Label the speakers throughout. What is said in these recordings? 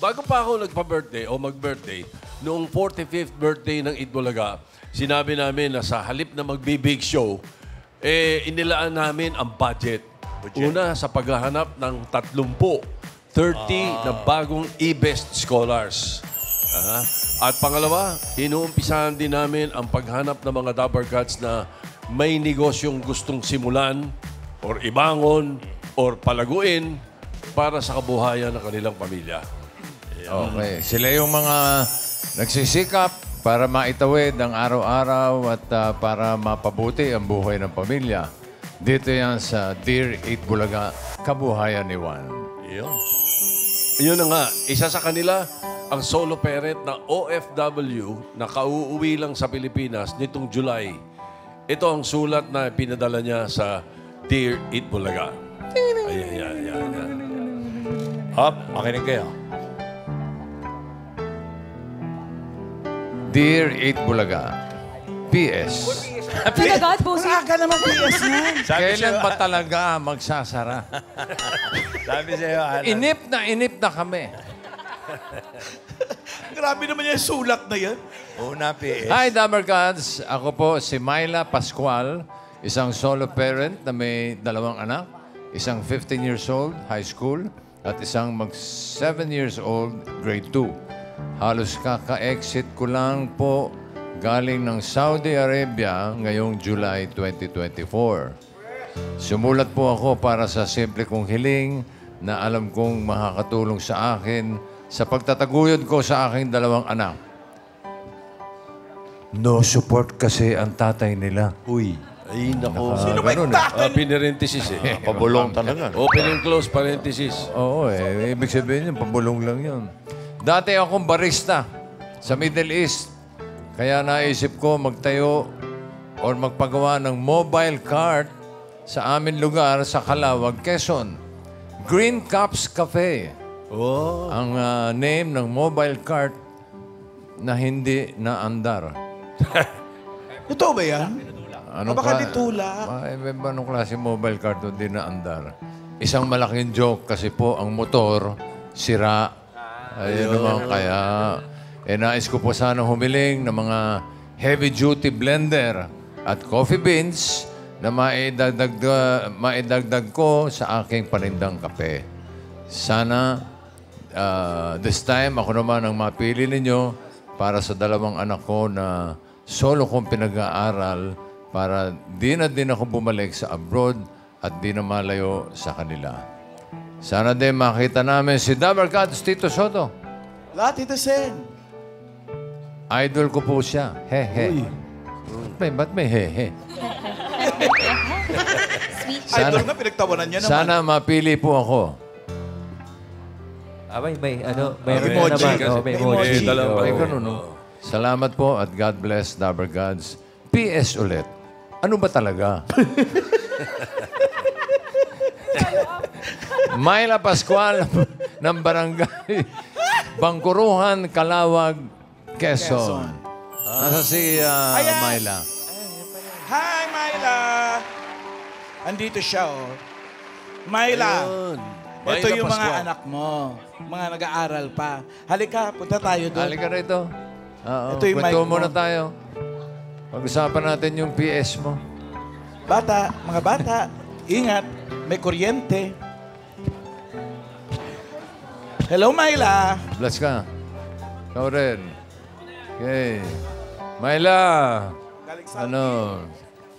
Speaker 1: bago pa ako nagpa-birthday o mag-birthday, noong 45th birthday ng Itbulaga, sinabi namin na sa halip na magbi-big show, inilaan namin ang budget. Una, sa paghahanap ng 30 na bagong e-best scholars. At pangalawa, inuumpisahan din namin ang paghanap ng mga Dabber Cats na may negosyong gustong simulan or ibangon or palaguin para sa kabuhayan ng kanilang pamilya.
Speaker 2: Okay. Sila yung mga nagsisikap para maitawid ang araw-araw at para mapabuti ang buhay ng pamilya. Dito yan sa Dear Itbulaga, Kabuhayan ni Juan.
Speaker 1: Yun na nga, isa sa kanila, ang solo parent na OFW na kauuwi lang sa Pilipinas nitong July. Ito ang sulat na pinadala niya sa Dear Itbulaga. Ayan.
Speaker 3: Hop, makinig kayo.
Speaker 2: Dear Itbulaga, P.S.
Speaker 4: Pinagad, bossing.
Speaker 5: Aga naman PS niyan.
Speaker 2: Kailan ba talaga magsasara?
Speaker 3: Sabi sa'yo, Alan.
Speaker 2: Inip na kami.
Speaker 5: Grabe naman yung sulat na yan.
Speaker 3: Una, PS.
Speaker 2: Hi, Dabber Cats. Ako po si Myla Pascual, isang solo parent na may 2 anak, isang 15 years old, high school, at isang mag-7 years old, grade 2. Halos kaka-exit ko lang po galing ng Saudi Arabia ngayong July 2024. Sumulat po ako para sa simple kong hiling na alam kong makakatulong sa akin sa pagtataguyod ko sa aking 2 anak. No support kasi ang tatay nila.
Speaker 1: Uy, ay nako.
Speaker 5: Sino ba yung tatay?
Speaker 1: Parenthesis eh.
Speaker 3: Pabulong talaga.
Speaker 1: Open and close parenthesis.
Speaker 2: Oo ibig sabihin yun, pabulong lang yun. Dati akong barista sa Middle East. Kaya naisip ko magtayo o magpagawa ng mobile cart sa amin lugar sa Calawag, Quezon. Green Cups Cafe. Ang name ng mobile cart na hindi naandar.
Speaker 5: Totoo ba yan? Baka ditulak.
Speaker 2: Anong klase mobile cart hindi naandar? Isang malaking joke kasi po ang motor sira. Ayun naman kaya... nais ko po sana humiling ng mga heavy-duty blender at coffee beans na maidagdag ko sa aking panindang kape. Sana this time ako naman ang mapili ninyo para sa 2 anak ko na solo kong pinag-aaral para di na din ako bumalik sa abroad at di na malayo sa kanila. Sana din makita namin si Dabber Cats Tito Soto.
Speaker 5: Tito Sen.
Speaker 2: Idol ko po siya. He-he. Ba't may he-he?
Speaker 5: Idol nga, pinagtawanan niya naman.
Speaker 2: Sana mapili po ako.
Speaker 6: May
Speaker 5: emoji.
Speaker 6: May emoji.
Speaker 2: Ay, ganun, no? Salamat po at God bless Dabber Gods. PS ulit. Ano ba talaga? Myla Pascual ng Barangay Bangkuruhan, Calawag, Quezon. Nasa si Myla.
Speaker 5: Hi, Myla! Andito siya, oh. Myla, ito yung mga anak mo. Mga nag-aaral pa. Halika, punta tayo doon.
Speaker 2: Halika rito.
Speaker 5: Ito yung mic mo.
Speaker 2: Muna tayo. Pag-usapan natin yung PS mo.
Speaker 5: Bata, mga bata, ingat. May kuryente. Hello, Myla.
Speaker 2: Bless ka. Ikaw rin. Okay. Myla.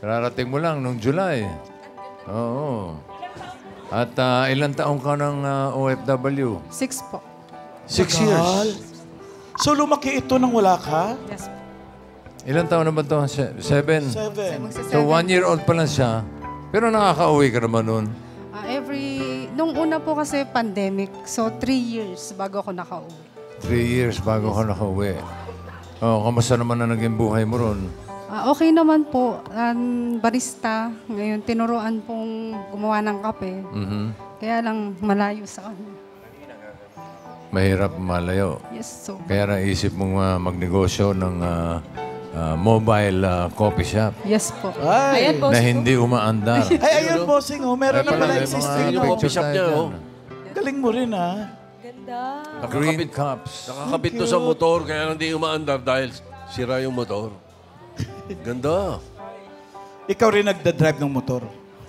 Speaker 2: Kararating mo lang nung July. Oo. At ilang taong ka ng OFW?
Speaker 4: 6 po.
Speaker 2: 6 years.
Speaker 5: So, lumaki ito nang wala ka?
Speaker 4: Yes po.
Speaker 2: Ilang taon naman to? 7?
Speaker 5: 7.
Speaker 2: So, 1-year-old pa lang siya. Pero nakaka-uwi ka naman nun.
Speaker 4: Nung una po kasi pandemic, so 3 years bago ako nakauwi.
Speaker 2: 3 years bago ka nakauwi. Kamusta naman na naging buhay mo ron?
Speaker 4: Okay naman po. Barista. Ngayon, tinuruan pong gumawa ng kape. Kaya lang malayo sa kanya.
Speaker 2: Mahirap malayo.
Speaker 4: Yes, so.
Speaker 2: Kaya naisip mong magnegosyo ng mobile coffee shop.
Speaker 4: Yes po.
Speaker 5: Ay,
Speaker 4: Ayan po.
Speaker 2: Na hindi umaandar.
Speaker 5: ay ayun, bossing, oh. Meron na pala
Speaker 2: Mga
Speaker 5: existing
Speaker 1: Yung
Speaker 5: yung
Speaker 1: coffee shop niya, oh.
Speaker 5: Galing mo rin, ha?
Speaker 2: Green cups.
Speaker 1: Nakakabit to sa motor, kaya hindi umaandar dahil sira yung motor. Ganda.
Speaker 5: Ikaw rin nagda-drive ng motor.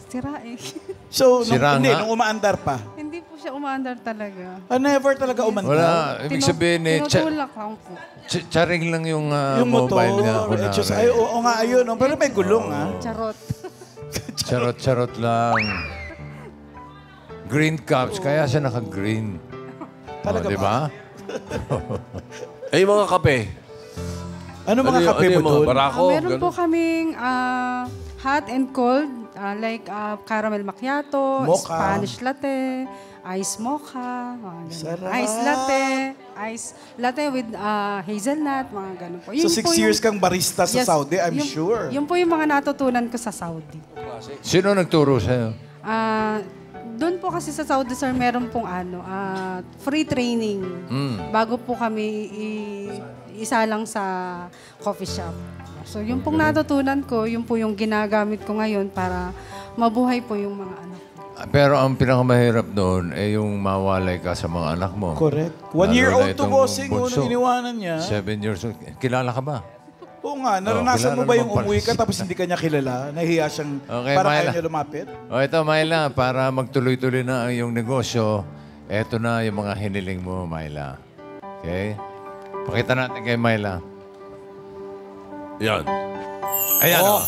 Speaker 4: Sira eh.
Speaker 5: So,
Speaker 2: Sira
Speaker 5: hindi,
Speaker 2: nga.
Speaker 5: nung umaandar pa.
Speaker 4: Hindi po siya umaandar talaga.
Speaker 5: Never talaga umandar.
Speaker 2: Wala. Ibig sabihin eh,
Speaker 4: Tinutulak lang po.
Speaker 2: charing lang yung,
Speaker 5: Yung motor.
Speaker 2: mobile niya.
Speaker 5: Ay, oo nga, ayun. Oh. Pero may gulong,
Speaker 4: Charot.
Speaker 2: Charot-charot lang. Green cups, kaya siya naka-green.
Speaker 5: Talaga
Speaker 2: Di ba?
Speaker 1: Eh, yung mga kape.
Speaker 5: Ano mga kape mo
Speaker 1: yung mga
Speaker 5: doon?
Speaker 1: barako?
Speaker 4: Meron po
Speaker 1: ganun?
Speaker 4: kaming hot and cold, like caramel macchiato,
Speaker 5: Mocha.
Speaker 4: Spanish latte, ice mocha, mga ganun.
Speaker 5: Sarap.
Speaker 4: Ice latte with hazelnut, mga ganun po.
Speaker 5: So,
Speaker 4: Yun
Speaker 5: 6
Speaker 4: po
Speaker 5: years
Speaker 4: yung-
Speaker 5: kang barista sa
Speaker 4: Yes,
Speaker 5: Saudi, I'm
Speaker 4: yun-
Speaker 5: sure.
Speaker 4: Yun po yung mga natutunan ko sa Saudi.
Speaker 2: Sino nagturo sa'yo?
Speaker 4: Doon po kasi sa Saudi, sir, meron pong free training. Bago po kami isa lang sa coffee shop. So, yung pong natutunan ko, yun po yung ginagamit ko ngayon para mabuhay po yung mga anak ko.
Speaker 2: Pero ang pinakamahirap doon ay yung mawalay ka sa mga anak mo.
Speaker 5: Correct.
Speaker 2: Lalo
Speaker 5: 1 year
Speaker 2: na
Speaker 5: old to
Speaker 2: itong
Speaker 5: bossing,
Speaker 2: bunso.
Speaker 5: nung iniwanan niya.
Speaker 2: 7 years old. Kilala ka ba?
Speaker 5: Oo nga, naranasan mo
Speaker 2: kilala
Speaker 5: ba yung
Speaker 2: naman pala.
Speaker 5: umuwi ka tapos hindi ka niya kilala? Nahiya siyang
Speaker 2: Okay,
Speaker 5: parang
Speaker 2: Myla.
Speaker 5: ayaw niya lumapit?
Speaker 2: O ito, Myla, para magtuloy-tuloy na ang iyong negosyo, eto na yung mga hiniling mo, Myla. Okay? Pakita natin kay Myla.
Speaker 1: Yan.
Speaker 2: Ayan, oh.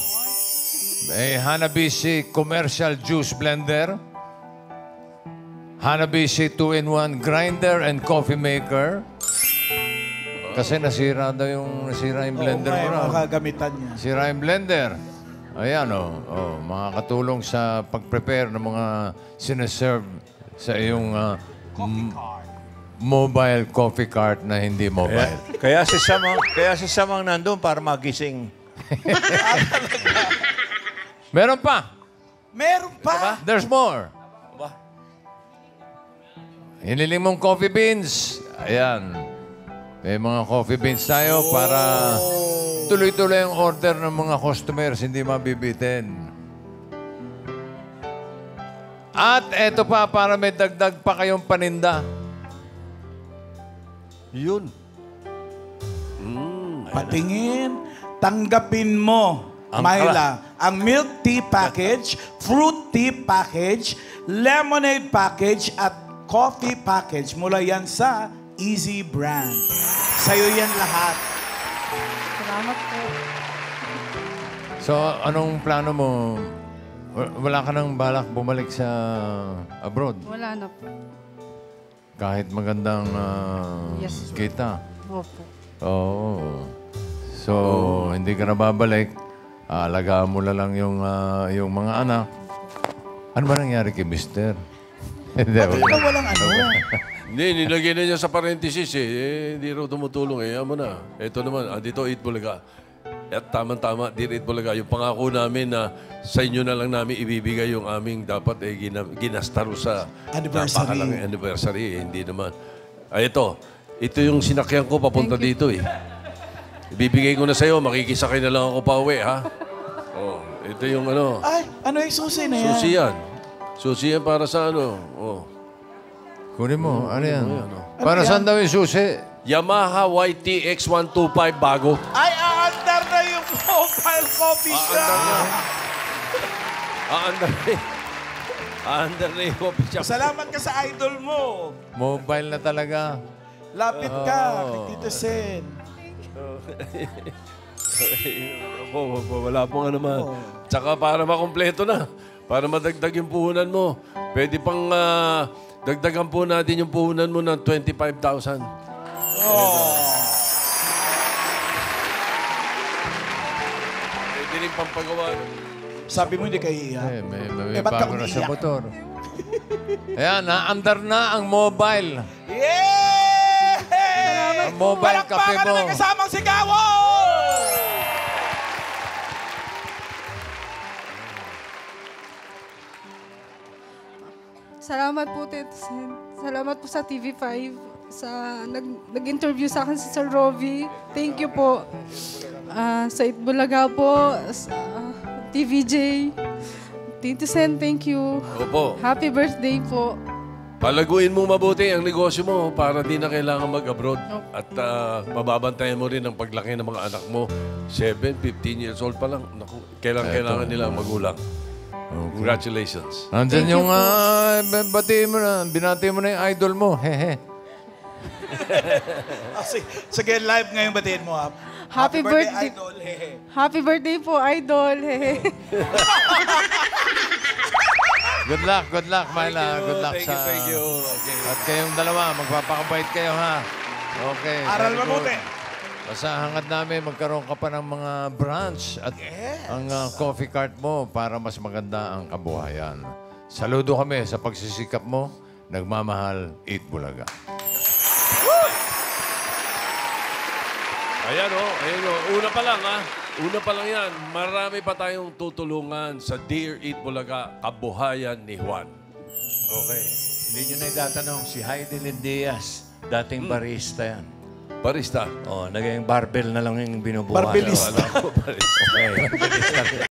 Speaker 2: May Hanabishi Commercial Juice Blender. Hanabishi 2-in-1 Grinder and Coffee Maker. Kasi nasira yung blender
Speaker 5: Oo nga,
Speaker 2: mo
Speaker 5: yung
Speaker 2: raw.
Speaker 5: mga kagamitan niya.
Speaker 2: Sira yung blender. Ayan, makakatulong sa pag-prepare ng mga sineserve sa iyong mobile coffee cart na hindi mobile.
Speaker 3: Kaya si Samang nandun para magising.
Speaker 2: Meron pa!
Speaker 5: Meron pa!
Speaker 2: There's more! Hiniling mong coffee beans. Ayan. May mga coffee beans tayo para tuloy-tuloy ang order ng mga customers, hindi mabibitin. At eto pa, para may dagdag pa kayong paninda.
Speaker 1: Yun.
Speaker 5: Patingin, tanggapin mo, Myla, ang milk tea package, fruit tea package, lemonade package, at coffee package. Mula yan sa Easy Brand. Sa'yo yan lahat.
Speaker 4: Salamat po.
Speaker 2: So, anong plano mo? Wala ka nang balak bumalik sa abroad?
Speaker 4: Wala na po.
Speaker 2: Kahit magandang
Speaker 4: Yes, sir.
Speaker 2: kita.
Speaker 4: Opo.
Speaker 2: Oo. So, hindi ka na babalik. Alagaan mo na lang yung mga anak. Ano ba nangyari kay Mister? Hindi,
Speaker 5: Ikaw walang ano.
Speaker 1: Hindi, nilagay na niya sa parenthesis eh. Hindi raw tumutulong eh. Amo na. Ito naman, dito Eat Bulaga. At tamang-tama, Dear Eat Bulaga, yung pangako namin na sa inyo na lang namin ibibigay yung aming dapat ginastaro sa
Speaker 5: Anniversary.
Speaker 1: napakalang anniversary. Hindi naman. Ito yung sinakyan ko papunta dito eh. Ibibigay ko na sa'yo, makikisakay na lang ako pa uwi, ha? Oh, ito yung ano.
Speaker 5: Ay, ano yung susi na yan?
Speaker 1: Susi yan. Susi yan para sa ano. Oh.
Speaker 2: kunin mo. Ano yan? Para saan daw yung susi?
Speaker 1: Yamaha YTX 125 bago.
Speaker 5: Ay, aandar na yung mobile coffee shop.
Speaker 1: Aandar na yung coffee shop.
Speaker 5: Salamat ka sa idol mo.
Speaker 2: Mobile na talaga.
Speaker 5: Lapit ka kay Tito Sen.
Speaker 1: Wala pong ano naman. Tsaka para makumpleto na. Para madagdag yung puhunan mo. Pwede pang dagdagan po natin yung puhunan mo ng 25,000. Pwede rin pampagawa.
Speaker 5: Sabi mo hindi kayo iiyak.
Speaker 2: May
Speaker 5: ba't ka
Speaker 2: bago na sa
Speaker 5: umiiyak?
Speaker 2: motor. Ayan, naandar na ang mobile.
Speaker 5: Yay!
Speaker 2: Ang mobile cafe
Speaker 5: Palakpakan
Speaker 2: mo.
Speaker 5: na may kasamang sigawan!
Speaker 4: Salamat po, Tito Sen. Salamat po sa TV5. Nag-interview sa akin si Sir Rovi. Thank you po. Sa Itbulaga po, sa TVJ. Tito Sen, thank you.
Speaker 1: Opo.
Speaker 4: Happy birthday po.
Speaker 1: Palaguin mo mabuti ang negosyo mo para di na kailangan mag-abroad. At mababantayan mo rin ang paglaki ng mga anak mo. 7, 15 years old pa lang. Naku, kailangan nila ang magulang. Congratulations.
Speaker 2: Nandyan
Speaker 4: Thank you
Speaker 2: yung, batiin mo na, binati mo na yung idol mo. Hehe.
Speaker 5: Sige, live ngayon batiin mo, ha?
Speaker 4: Happy birthday.
Speaker 5: Idol. Hehe.
Speaker 4: Happy birthday po, idol. Hehe.
Speaker 2: Good luck, Myla. Good luck
Speaker 1: Thank
Speaker 2: sa...
Speaker 1: you, thank you. Okay.
Speaker 2: At kayong dalawa, magpapakabait kayo, ha? Okay.
Speaker 5: Aral
Speaker 2: very good.
Speaker 5: mabuti.
Speaker 2: Basta hangad namin, magkaroon ka pa ng mga branch at ang coffee cart mo para mas maganda ang kabuhayan. Saludo kami sa pagsisikap mo. Nagmamahal, Eat Bulaga.
Speaker 1: Ayan o. Una pa lang ha. Una pa lang yan. Marami pa tayong tutulungan sa Dear Eat Bulaga, Kabuhayan ni Juan.
Speaker 3: Okay. Hindi nyo na itatanong si Heidelin Diaz. Dating barista yan.
Speaker 1: Barista.
Speaker 3: Oh, naging barbell na lang yung binubuhay.
Speaker 5: Barbellista.
Speaker 1: Alam ko, barista.
Speaker 3: Okay.